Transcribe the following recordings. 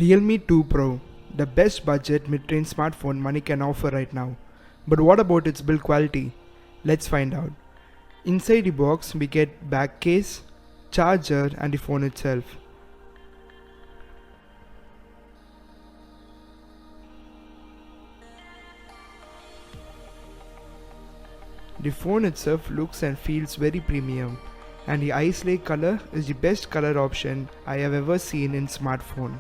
Realme 2 Pro, the best budget mid-range smartphone money can offer right now. But what about its build quality? Let's find out. Inside the box we get back case, charger and the phone itself. The phone itself looks and feels very premium, and the ice lake color is the best color option I have ever seen in smartphone.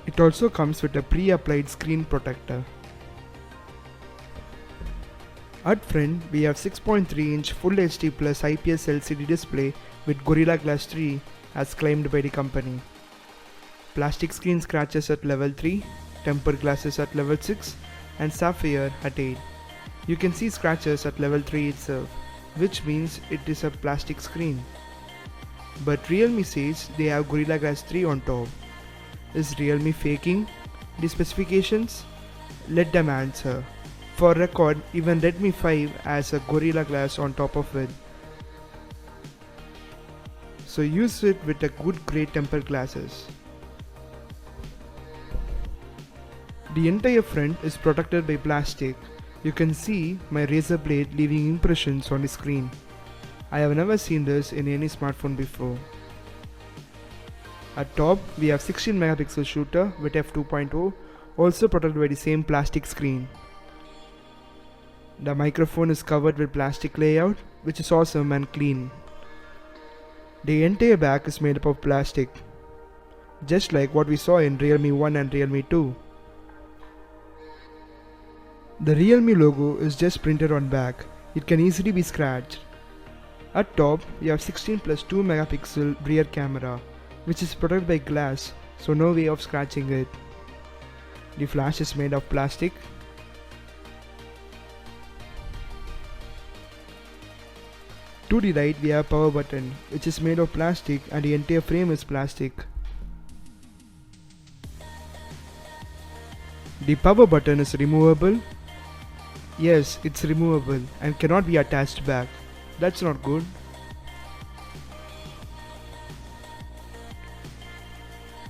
It also comes with a pre-applied screen protector. At front, we have 6.3-inch Full HD Plus IPS LCD display with Gorilla Glass 3 as claimed by the company. Plastic screen scratches at level 3, tempered glasses at level 6 and sapphire at 8. You can see scratches at level 3 itself, which means it is a plastic screen. But Realme says they have Gorilla Glass 3 on top. Is Realme faking the specifications? Let them answer. For record, even Redmi 5 has a Gorilla Glass on top of it. So use it with a good grade tempered glasses. The entire front is protected by plastic. You can see my razor blade leaving impressions on the screen. I have never seen this in any smartphone before. At top, we have 16 megapixel shooter with f2.0, also protected by the same plastic screen. The microphone is covered with plastic layout, which is awesome and clean. The entire back is made up of plastic, just like what we saw in Realme 1 and Realme 2. The Realme logo is just printed on back. It can easily be scratched. At top, we have 16 plus 2 megapixel rear camera, which is protected by glass, so no way of scratching it. The flash is made of plastic. To the right we have power button, which is made of plastic and the entire frame is plastic. The power button is removable. Yes, it's removable and cannot be attached back. That's not good.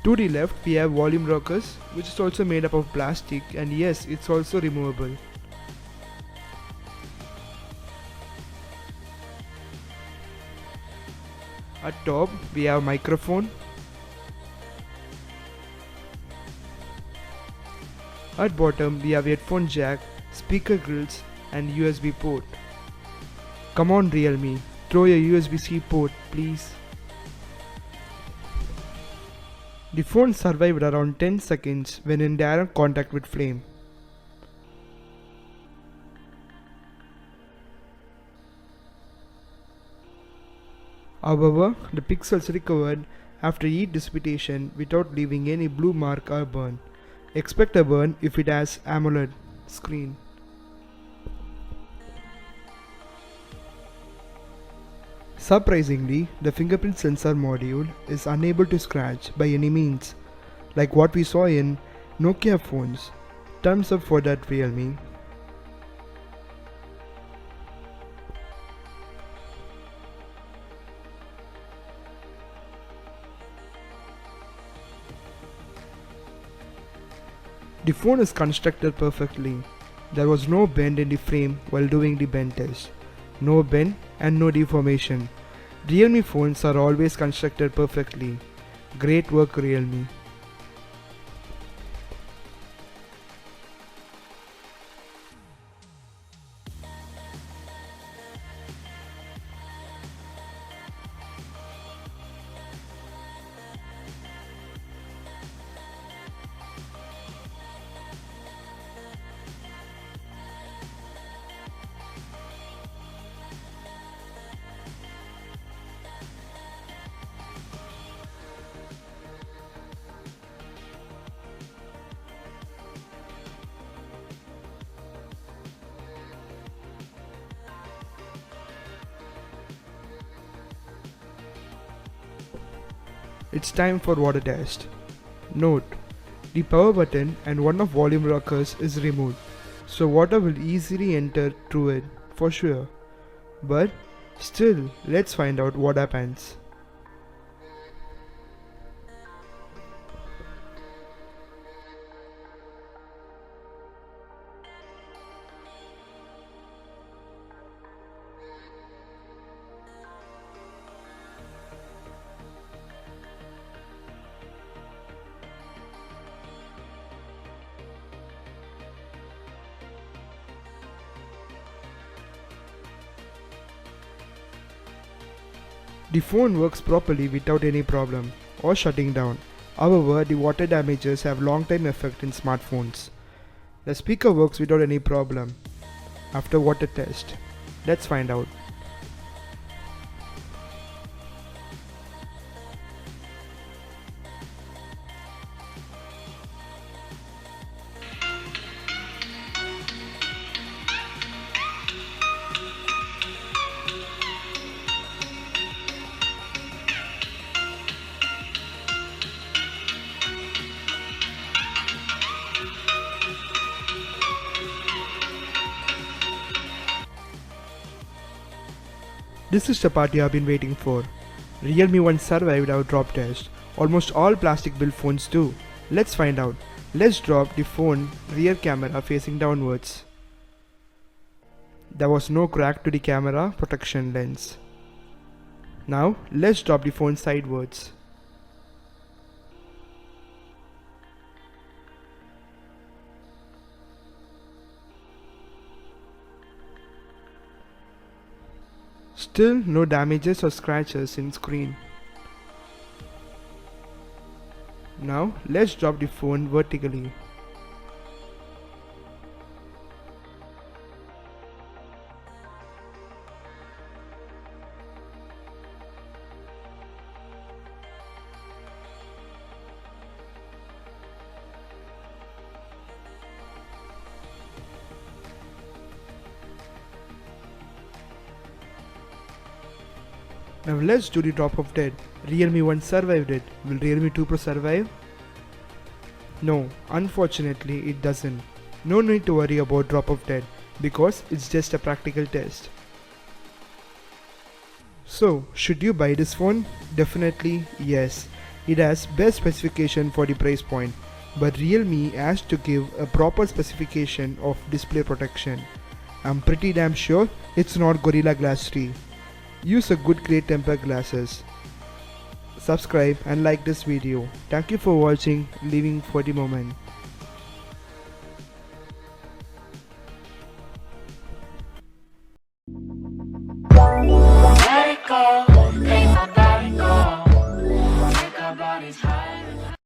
To the left we have volume rockers, which is also made up of plastic, and yes, it's also removable. At top we have microphone. At bottom we have headphone jack, speaker grills and USB port. Come on Realme, throw your USB-C port please. The phone survived around 10 seconds when in direct contact with flame. However, the pixels recovered after heat dissipation without leaving any blue mark or burn. Expect a burn if it has AMOLED screen. Surprisingly, the fingerprint sensor module is unable to scratch by any means, like what we saw in Nokia phones. Thumbs up for that Realme. The phone is constructed perfectly. There was no bend in the frame while doing the bend test. No bend and no deformation. Realme phones are always constructed perfectly. Great work Realme. It's time for water test. Note, the power button and one of volume rockers is removed, so water will easily enter through it for sure. But still, let's find out what happens. The phone works properly without any problem or shutting down. However, the water damages have long-time effect in smartphones. The speaker works without any problem after water test. Let's find out. This is the part you have been waiting for. Realme once survived our drop test. Almost all plastic built phones do. Let's find out. Let's drop the phone rear camera facing downwards. There was no crack to the camera protection lens. Now let's drop the phone sidewards. Still no damages or scratches in screen. Now let's drop the phone vertically. Now let's do the drop of dead. Realme 1 survived it. Will Realme 2 Pro survive? No, unfortunately it doesn't. No need to worry about drop of dead because it's just a practical test. So, should you buy this phone? Definitely yes. It has best specification for the price point, but Realme has to give a proper specification of display protection. I'm pretty damn sure it's not Gorilla Glass 3. Use a good grade tempered glasses. Subscribe and like this video. Thank you for watching. Living for the moment. Let it go.